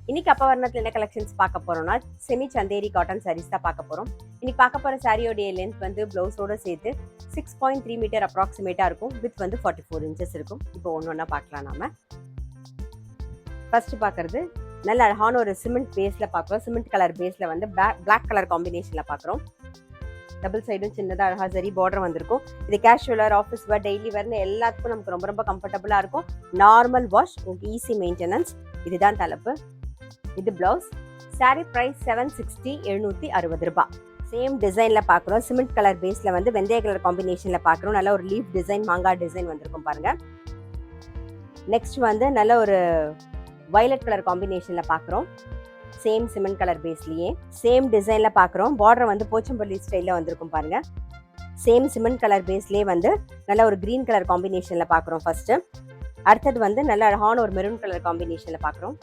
இன்னைக்கு அப்பவர்ணத்துல என்ன கலெக்ஷன்ஸ் பார்க்க போறோம்னா செமி சந்தேரி காட்டன் சாரீஸ் தான் பார்க்க போறோம். இன்னைக்கு பார்க்க போற சாரியோடைய லென்த் வந்து பிளவுஸோட சேர்த்து 6.3 மீட்டர் அப்ராக்சிமேட்டா இருக்கும். வித் வந்து 44 இன்ச்சஸ் இருக்கும். இப்போ ஒன்னொன்னா பார்க்கலாம். நாம ஃபர்ஸ்ட் பார்க்கறது நல்ல அழகான ஒரு சிமெண்ட் பேஸ்ல பார்க்குறோம். சிமெண்ட் கலர் பேஸ்ல வந்து பிளாக் கலர் காம்பினேஷன்ல பார்க்குறோம். டபுள் சைடும் சின்னதாக அழகா சரி பார்டர் வந்திருக்கும். இது கேஷுவலர், ஆஃபீஸ் வேர், டெய்லி வேர்னு எல்லாத்துக்கும் நமக்கு ரொம்ப ரொம்ப கம்ஃபர்டபுளா இருக்கும். நார்மல் வாஷ், உங்களுக்கு ஈஸி மெயின்டெனன்ஸ். இதுதான் தலைப்பு. இது பிளவுஸ். சாரி பிரைஸ் 760, 760 ரூபாய். சேம் டிசைன்ல பாக்குறோம். சிமெண்ட் கலர் பேஸ்ல வந்து வெந்தய கலர் காம்பினேஷன்ல பாக்குறோம். நல்ல ஒரு லீஃப் டிசைன், மாங்காய் டிசைன் வந்திருக்கும் பாருங்க. நெக்ஸ்ட் வந்து நல்ல ஒரு வயலட் கலர் காம்பினேஷன்ல பாக்குறோம். சேம் சிமெண்ட் கலர் பேஸ்லயே சேம் டிசைன்ல பாக்குறோம். பார்டர் வந்து போச்சம்பள்ளி ஸ்டைல்ல வந்திருக்கும் பாருங்க. சேம் சிமெண்ட் கலர் பேஸ்லயே வந்து நல்ல ஒரு கிரீன் கலர் காம்பினேஷன்ல பாக்குறோம் ஃபர்ஸ்ட். அடுத்தது வந்து நல்ல அழகான ஒரு மெரூன் கலர் காம்பினேஷன்ல பாக்குறோம்.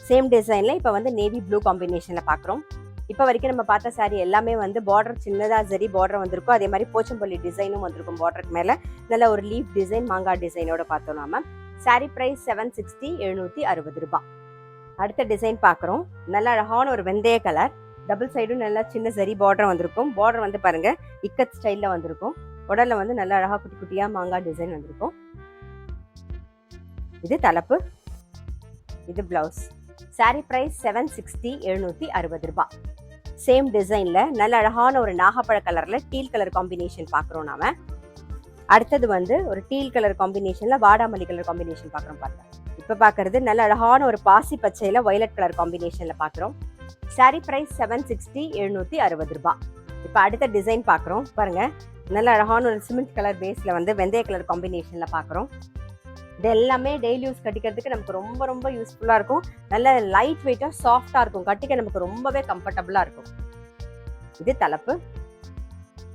சேம் டிசைன்ல இப்போ வந்து நேவி ப்ளூ காம்பினேஷன்ல பாக்குறோம். இப்போ வரைக்கும் நம்ம பார்த்த சாரி எல்லாமே வந்து பார்டர் சின்னதா சரி பார்டர் வந்திருக்கும். அதே மாதிரி போச்சம்பள்ளி டிசைனும் வந்திருக்கும். பார்டருக்கு மேல நல்ல ஒரு லீஃப் டிசைன், மாங்காய் டிசைனோட பார்த்தோம் நாம. சாரி பிரைஸ் 760, 760 ரூபாய். அடுத்த டிசைன் பாக்குறோம். நல்ல அழகான ஒரு வெந்தய கலர், டபுள் சைடும் நல்லா சின்ன சரி பார்டர் வந்திருக்கும். பார்டர் வந்து பாருங்க இக்கத் ஸ்டைல்ல வந்திருக்கும். உடல்ல வந்து நல்ல அழகா குட்டி குட்டியா மாங்காய் டிசைன் வந்திருக்கும். இது தலைப்பு. இது பிளவுஸ். சாரி பிரைஸ் 760, 760 ரூபாய். சேம் டிசைன்ல நல்ல அழகான ஒரு நாகப்பழ கலர்ல டீல் கலர் காம்பினேஷன் பாக்குறோம் நாம. அடுத்தது வந்து ஒரு டீல் கலர் காம்பினேஷன்ல வாடாமல்லி கலர் காம்பினேஷன் பாக்குறோம் பாருங்க. இப்ப பாக்குறது நல்ல அழகான ஒரு பாசி பச்சையில வயலட் கலர் காம்பினேஷன்ல பாக்குறோம். சாரி பிரைஸ் 760, 760 ரூபாய். இப்ப அடுத்த டிசைன் பாக்குறோம் பாருங்க. நல்ல அழகான ஒரு சிமெண்ட் கலர் பேஸ்ல வந்து வெந்தய கலர் காம்பினேஷன்ல பாக்குறோம். இது எல்லாமே டெய்லி யூஸ் கட்டிக்கிறதுக்கு நமக்கு ரொம்ப ரொம்ப யூஸ்ஃபுல்லா இருக்கும். நல்ல லைட் வெயிட்டா சாஃப்டா இருக்கும். கட்டிக்க நமக்கு ரொம்பவே கம்ஃபர்டபுளா இருக்கும். இது தலைப்பு.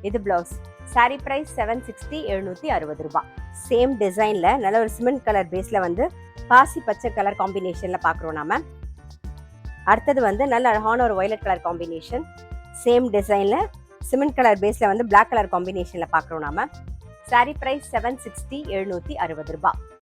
இது பிளவுஸ். சாரி பிரைஸ் 760, 760 ரூபாய். சேம் டிசைன்ல நல்ல ஒரு சிமெண்ட் கலர் பேஸ்ல வந்து பாசி பச்சை கலர் காம்பினேஷன்ல பாக்குறோம் நாம. அடுத்தது வந்து நல்ல அழகான ஒரு வயலட் கலர் காம்பினேஷன். சேம் டிசைன்ல சிமெண்ட் கலர் பேஸ்ல வந்து பிளாக் கலர் காம்பினேஷன்ல பாக்குறோம் நாம. சாரி பிரைஸ் 760, 760 ரூபாய்.